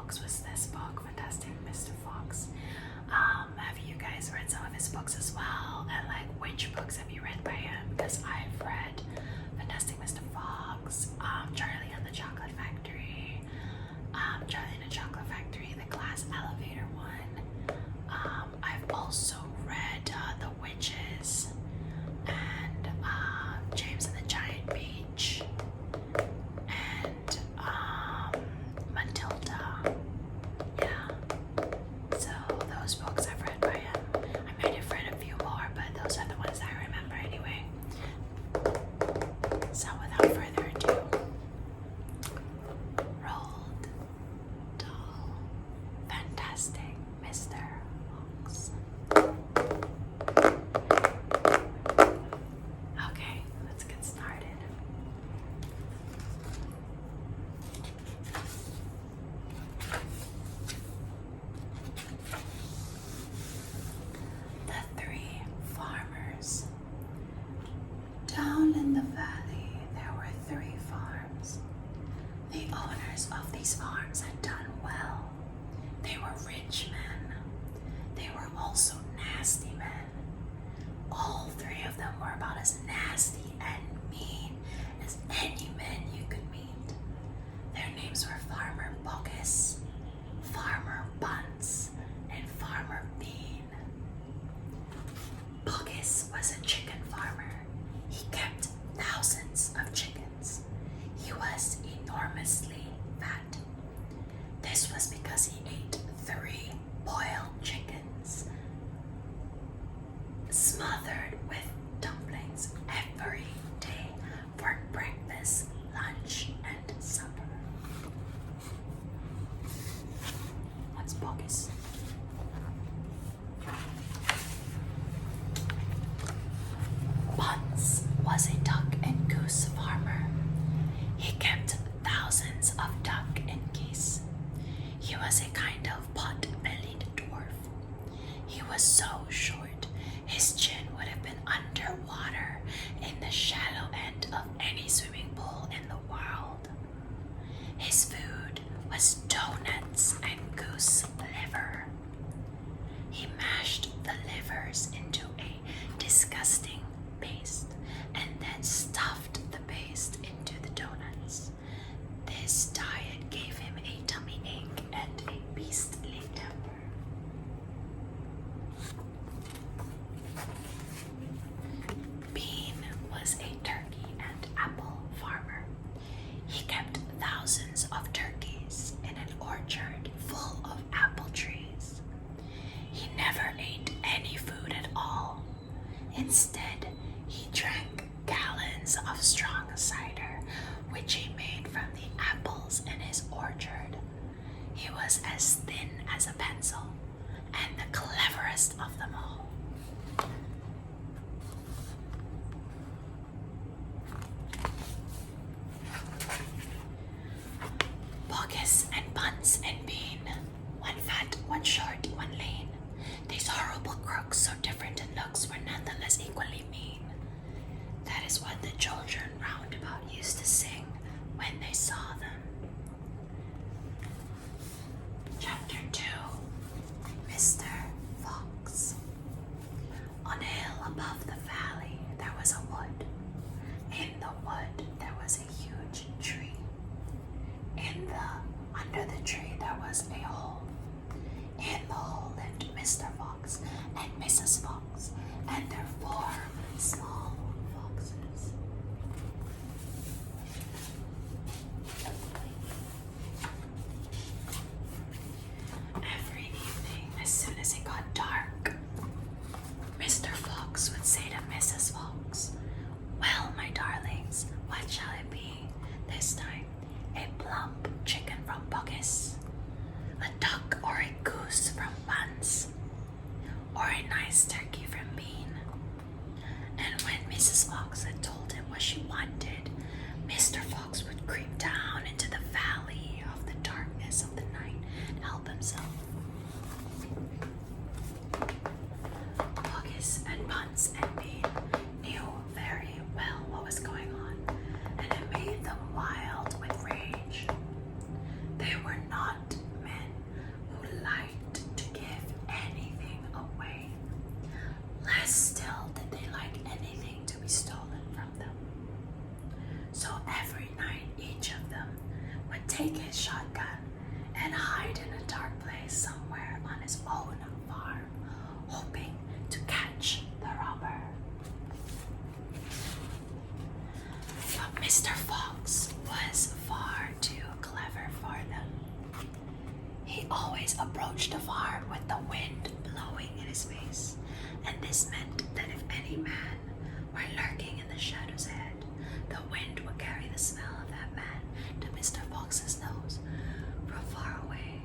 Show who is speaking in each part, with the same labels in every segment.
Speaker 1: Fox was this book, Fantastic Mr. Fox. Have you guys read some of his books as well? And like, which books have you read by him? Because I've read Fantastic Mr. Fox, Charlie and the Chocolate Factory, Charlie and the Chocolate Factory, the Glass Elevator one. I've also read The Witches and James and the Giant Peach and Matilda. Yeah, so those books I've read by him. I might have read a few more, but those are the ones I remember anyway. So without further ado, Roald Dahl, Fantastic Mr. Fox. Okay, let's get started. The Three Farmers. Down in the valley, there were 3 farms. The owners of these farms had done well. They were rich men. They were also nasty men. All 3 of them were about as nasty and mean as any men you could meet. Their names were Farmer Bogus, Farmer Bunce, and Farmer Bean. Bogus was a chicken farmer. He kept thousands of chickens. He was enormously fat. This was because he ate 3 boiled chickens, smothered with dumplings every day for breakfast, lunch, and supper. That's Bogus. Bunce was a duck and goose farmer. He kept thousands of duck and geese. He was a kind of pot-bellied dwarf. He was so short, his chin would have been underwater in the shallow end of any swimming pool in the world. His food was donuts and goose liver. He mashed the livers into a disgusting paste and then stuffed the paste into the donuts. This diet gave him a tummy ache and a beastly temper. Bean was a turkey and apple farmer. He kept thousands of turkeys in an orchard full of apple trees. He never ate any food at all. Instead, he drank gallons of strong cider, which he made from the apples in his orchard. He was as thin as a pencil, and the cleverest of them all. Bogus and Bunce and Bean, one fat, one short, one lean. These horrible crooks, so different in looks, were nonetheless equally mean. That is what the children roundabout used to sing when they saw them. Chapter 2. Mr. Fox. On a hill above the valley there was a wood. In the wood there was a huge tree. Under the tree there was a hole. In the hole lived Mr. Fox and Mrs. Fox and their 4 small foxes. Every evening, as soon as it got dark, Mr. Fox would say to Mrs. Fox, "Well, my darlings, what shall it be this time? A plump chicken from Bogus, a duck or a goose from Bunce, or a nice turkey from Bean?" And when Mrs. Fox had told him what she wanted, Mr. Fox would creep down into the valley of the darkness of the night and help himself. Bogus and Bunce and Bean knew very well what was going on, and it made them wild with rage. They were not men. take his shotgun and hide in a dark place somewhere on his own farm, hoping to catch the robber. But Mr. Fox was far too clever for them. He always approached the farm with the wind blowing in his face, and this meant that if any man were lurking in the shadows ahead, the wind would carry the smell of that man to Mr. Fox's nose from far away.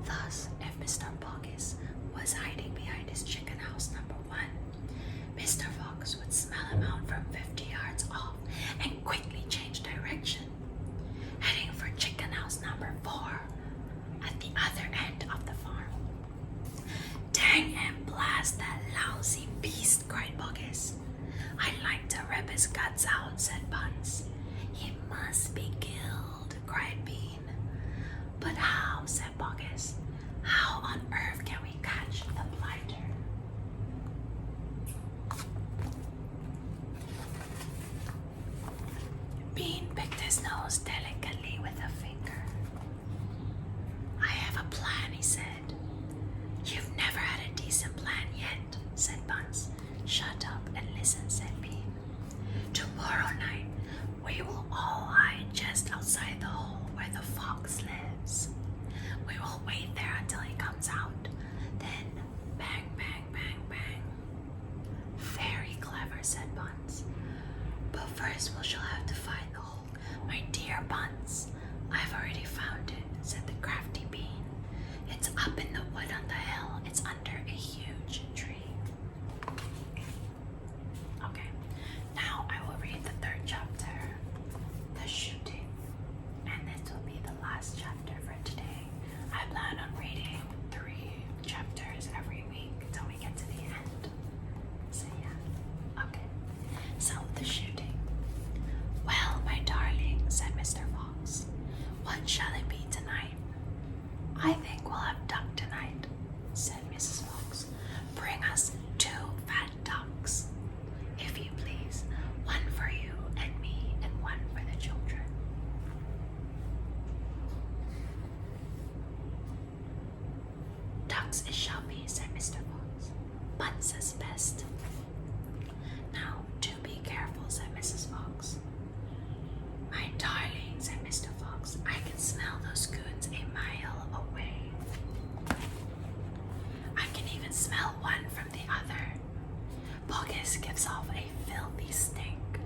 Speaker 1: Thus, if Mr. Poggis was hiding behind his chicken house number 1, Mr. Fox would smell him out from 50 yards off and quickly change direction, heading for chicken house number 4 at the other end of the farm. "Dang and blast that lousy beast," cried Poggis. "I'd like to rip his guts out," said Buns. "He must be killed," cried Bean. "But how?" said Poggis. "How on earth can we catch the blighter?" Bean picked his nose delicately with a finger. "I have a plan," he said. "You've never had a decent plan yet," said Buns. "Shut up and listen," said Bean. "Tomorrow night, we will all hide just outside the hole where the fox lives. We will wait there until he comes out. Then bang, bang, bang, bang." "Very clever," said Buns. "But first we shall have to find the hole." "My dear Buns, I've already found it," said the crafty Bean. "It's up in the wood on the hill. It's under a huge tree." Okay, now I will read the 3rd chapter, The Shooting, and this will be the last chapter for today. I plan on reading 3 chapters every week until we get to the end. So yeah, okay. So, The Shooting. "Well, my darling," said Mr. Fox, "what shall it be tonight?" "I think we'll have duck tonight," said Mrs. Fox. "Bring us 2 fat ducks, if you please. 1 for you and me, and 1 for the children." "Ducks it shall be," said Mr. Fox. "Buns says best." "Now, do be careful," said Mrs. Fox. "My darling," said Mr. Fox, "I can smell those goons a mile away. I can even smell one from the other. Poggis gives off a filthy stink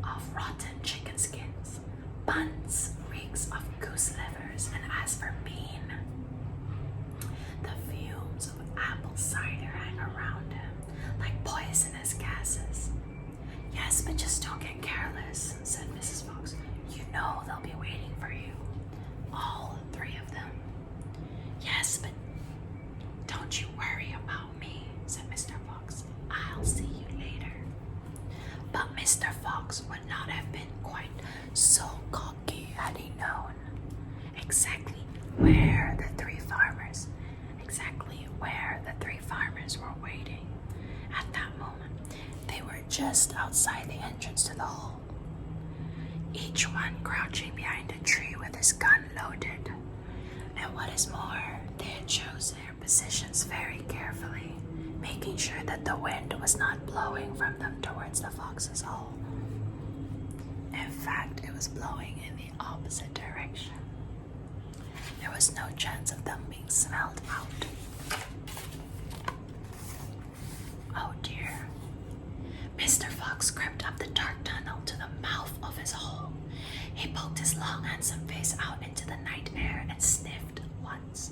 Speaker 1: of rotten chicken skins. Buns reeks of goose livers, and as for Bean, the fumes of apple cider hang around him like poisonous gases." "Yes, but just don't get careless," said Mrs. Fox. "You know they'll be waiting for you. All 3 of them." "Yes, but don't you worry about me," said Mr. Fox. "I'll see you later." But Mr. Fox would not have been quite so cocky had he known exactly where the three farmers were waiting. At that moment, they were just outside the entrance to the hole, each one crouching behind a tree with his gun loaded. And what is more, they had chosen their positions very carefully, making sure that the wind was not blowing from them towards the fox's hole. In fact, it was blowing in the opposite direction. There was no chance of them being smelled out. Oh dear. Mr. Fox crept up the dark tunnel to the mouth of his hole. He poked his long, handsome face out into the night air and sniffed once.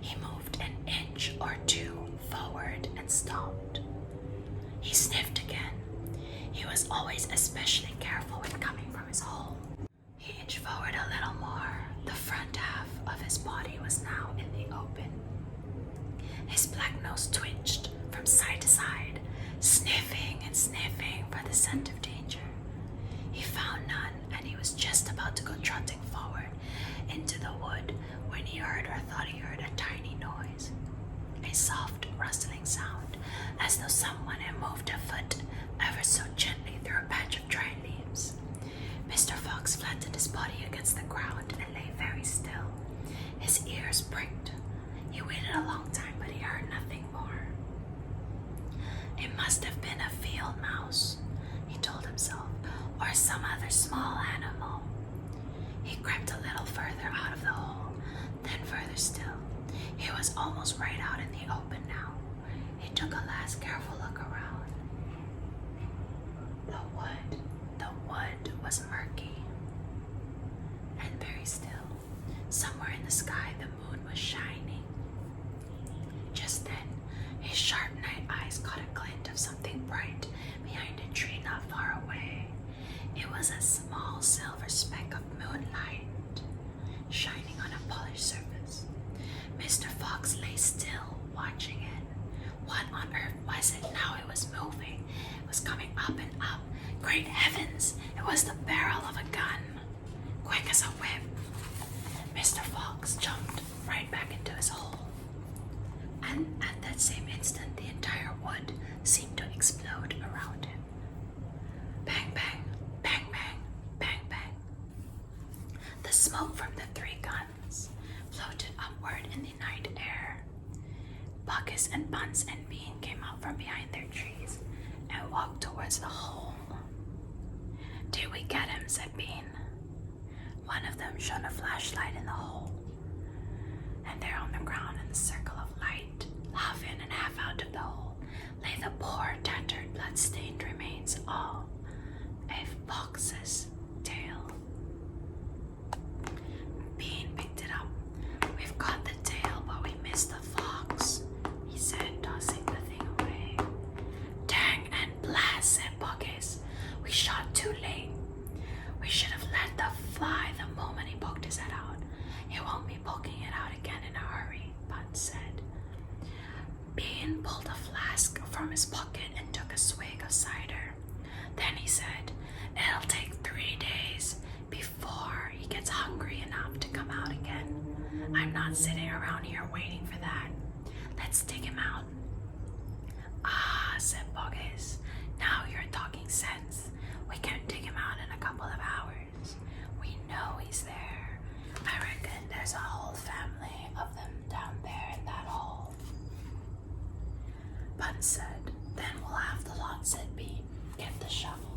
Speaker 1: He moved an inch or 2 forward and stopped. He sniffed again. He was always especially careful when coming from his hole. He inched forward a little more. The front half of his body was now in the open. His black nose twitched from side to side, sniffing and sniffing for the scent of danger. He found none, and he was just about to go trotting forward into the wood when he heard, or thought he heard, a tiny noise. A soft rustling sound, as though someone had moved a foot ever so gently through a patch of dry leaves. Mr. Fox flattened his body against the ground and ears pricked. He waited a long time, but he heard nothing more. It must have been a field mouse, he told himself, or some other small animal. He crept a little further out of the hole, then further still. He was almost right out in the open now. He took a last careful look around. The wood was murky and very still. Somewhere in the sky, the moon was shining. Just then, his sharp night eyes caught a glint of something bright behind a tree not far away. It was a small silver speck of moonlight shining on a polished surface. Mr. Fox lay still, watching it. What on earth was it? Now it was moving. It was coming up and up. Great heavens! It was the barrel of a gun, quick as a whip. Mr. Fox jumped right back into his hole. And at that same instant, the entire wood seemed to explode around him. Bang, bang, bang, bang, bang, bang. The smoke from the 3 guns floated upward in the night air. Buckus and Buns and Bean came out from behind their trees and walked towards the hole. "Did we get him?" said Bean. One of them shone a flashlight in the hole, and there on the ground in the circle of light, half in and half out of the hole, lay the poor, tattered, blood-stained remains, all a fox's tail. Bean picked it up. "We've got the tail, but we missed the fox," he said, tossing the thing away. "Dang and blast," said Buckus. "We shot too late. We should have let the fly the moment he poked his head out. He won't be poking it out again in a hurry," Bud said. Bean pulled a flask from his pocket and took a swig of cider. Then he said, "It'll take 3 days before he gets hungry enough to come out again. I'm not sitting around here waiting for that. Let's dig him out." "Ah," said Buckus, "now you're talking sense. We can dig him out in a couple of hours. We know he's there. I reckon there's a whole family of them down there in that hole." Bun said, "Then we'll have the lot," said Bean. "Get the shovel."